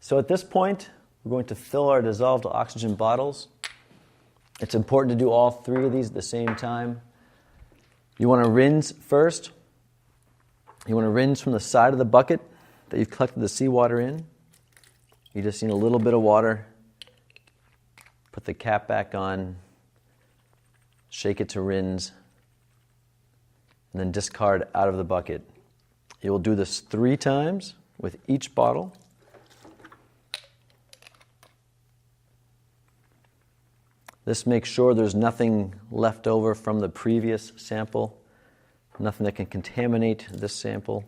So at this point, we're going to fill our dissolved oxygen bottles. It's important to do all three of these at the same time. You want to rinse first. You want to rinse from the side of the bucket that you've collected the seawater in. You just need a little bit of water. Put the cap back on. Shake it to rinse. And then discard out of the bucket. You will do this 3 times with each bottle. This makes sure there's nothing left over from the previous sample, nothing that can contaminate this sample.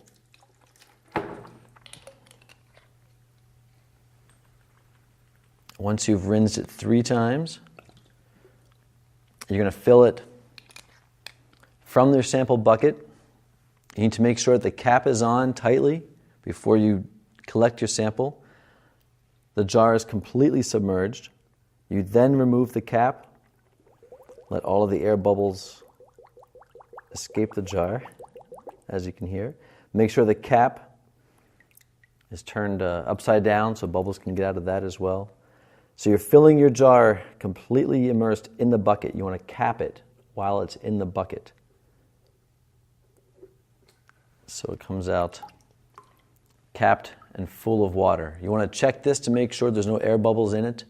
Once you've rinsed it 3 times, you're going to fill it from your sample bucket. You need to make sure that the cap is on tightly before you collect your sample. The jar is completely submerged. You then remove the cap, let all of the air bubbles escape the jar, as you can hear. Make sure the cap is turned upside down so bubbles can get out of that as well. So you're filling your jar completely immersed in the bucket. You want to cap it while it's in the bucket. So it comes out capped and full of water. You want to check this to make sure there's no air bubbles in it,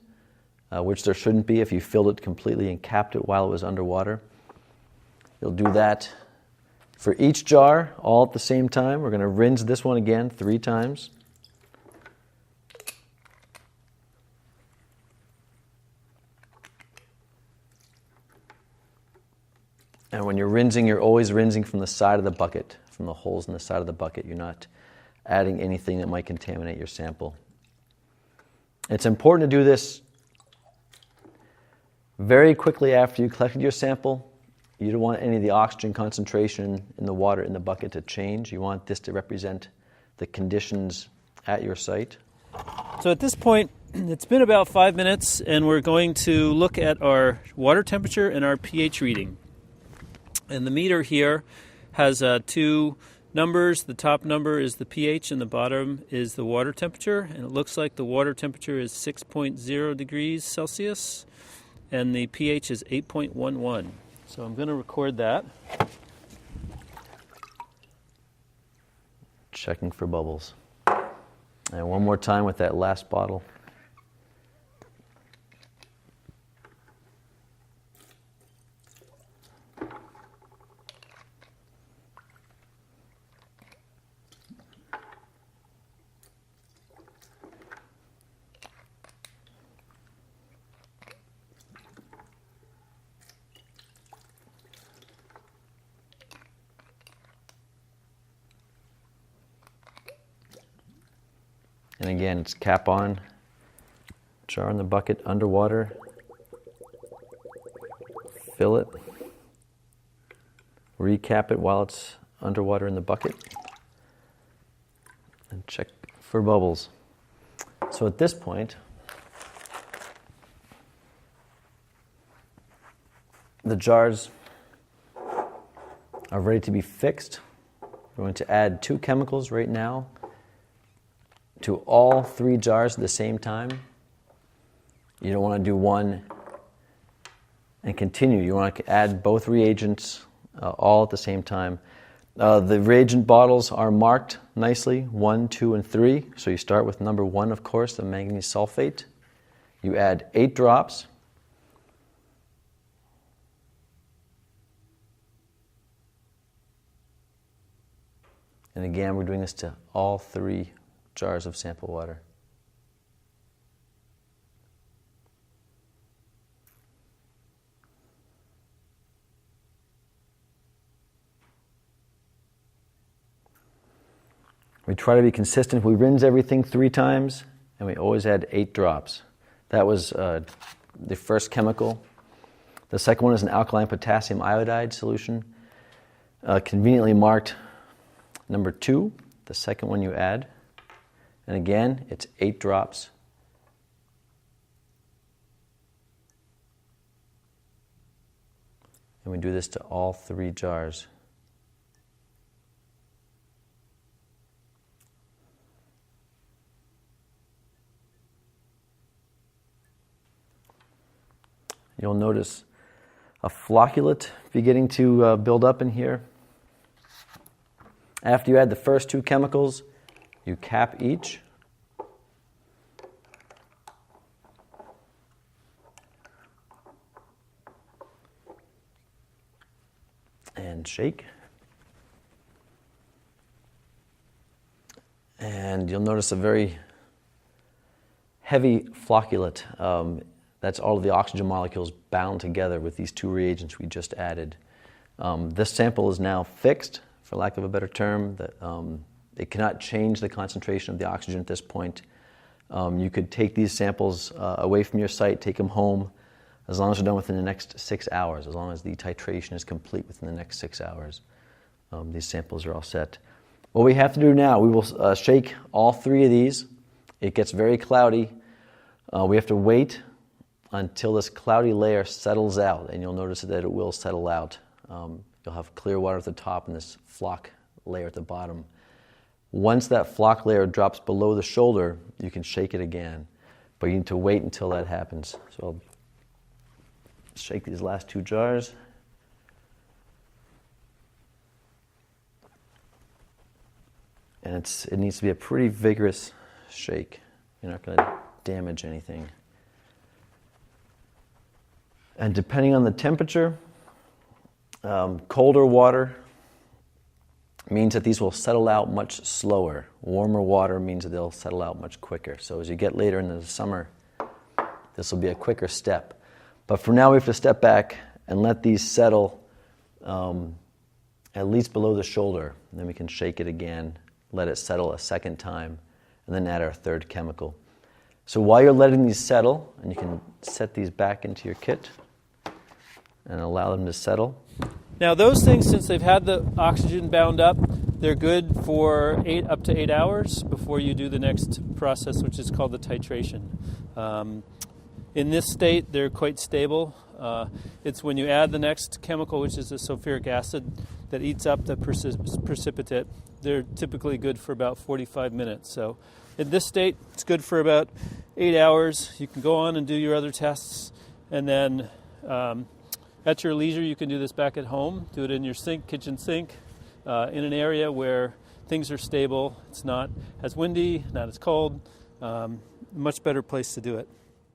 which there shouldn't be if you filled it completely and capped it while it was underwater. You'll do that for each jar all at the same time. We're going to rinse this one again 3 times. And when you're rinsing, you're always rinsing from the side of the bucket, from the holes in the side of the bucket. You're not adding anything that might contaminate your sample. It's important to do this very quickly after you collected your sample. You don't want any of the oxygen concentration in the water in the bucket to change. You want this to represent the conditions at your site. So at this point, it's been about 5 minutes, and we're going to look at our water temperature and our pH reading. And the meter here has 2 numbers. The top number is the pH and the bottom is the water temperature. And it looks like the water temperature is 6.0 degrees Celsius and the pH is 8.11. So I'm going to record that. Checking for bubbles. And one more time with that last bottle. And again, it's cap on, jar in the bucket, underwater, fill it, recap it while it's underwater in the bucket, and check for bubbles. So at this point, the jars are ready to be fixed. We're going to add 2 chemicals right now to all 3 jars at the same time. You don't want to do one and continue. You want to add both reagents all at the same time. The reagent bottles are marked nicely, 1, 2, and 3. So you start with number 1, of course, the manganese sulfate. You add 8 drops. And again, we're doing this to all 3 jars of sample water. We try to be consistent. We rinse everything 3 times, and we always add 8 drops. That was the first chemical. The second one is an alkaline potassium iodide solution, conveniently marked number 2, the second one you add. And again, it's 8 drops. And we do this to all 3 jars. You'll notice a flocculate beginning to build up in here. After you add the first two chemicals, you cap each. And shake. And you'll notice a very heavy flocculate. That's all of the oxygen molecules bound together with these two reagents we just added. This sample is now fixed, for lack of a better term. It cannot change the concentration of the oxygen at this point. You could take these samples away from your site, take them home, as long as they're done within the next 6 hours, as long as the titration is complete within the next 6 hours. These samples are all set. What we have to do now, we will shake all three of these. It gets very cloudy. We have to wait until this cloudy layer settles out, and you'll notice that it will settle out. You'll have clear water at the top and this flock layer at the bottom. Once that flock layer drops below the shoulder, you can shake it again, but you need to wait until that happens. So I'll shake these last two jars. And it needs to be a pretty vigorous shake. You're not going to damage anything. And depending on the temperature, colder water means that these will settle out much slower. Warmer water means that they'll settle out much quicker. So as you get later into the summer, this will be a quicker step. But for now, we have to step back and let these settle at least below the shoulder. And then we can shake it again, let it settle a second time, and then add our third chemical. So while you're letting these settle, and you can set these back into your kit and allow them to settle. Now those things, since they've had the oxygen bound up, they're good for up to 8 hours before you do the next process, which is called the titration. In this state, they're quite stable. It's when you add the next chemical, which is the sulfuric acid, that eats up the precipitate. They're typically good for about 45 minutes. So in this state, it's good for about 8 hours. You can go on and do your other tests, and then at your leisure, you can do this back at home. Do it in your kitchen sink, in an area where things are stable. It's not as windy, not as cold. Much better place to do it.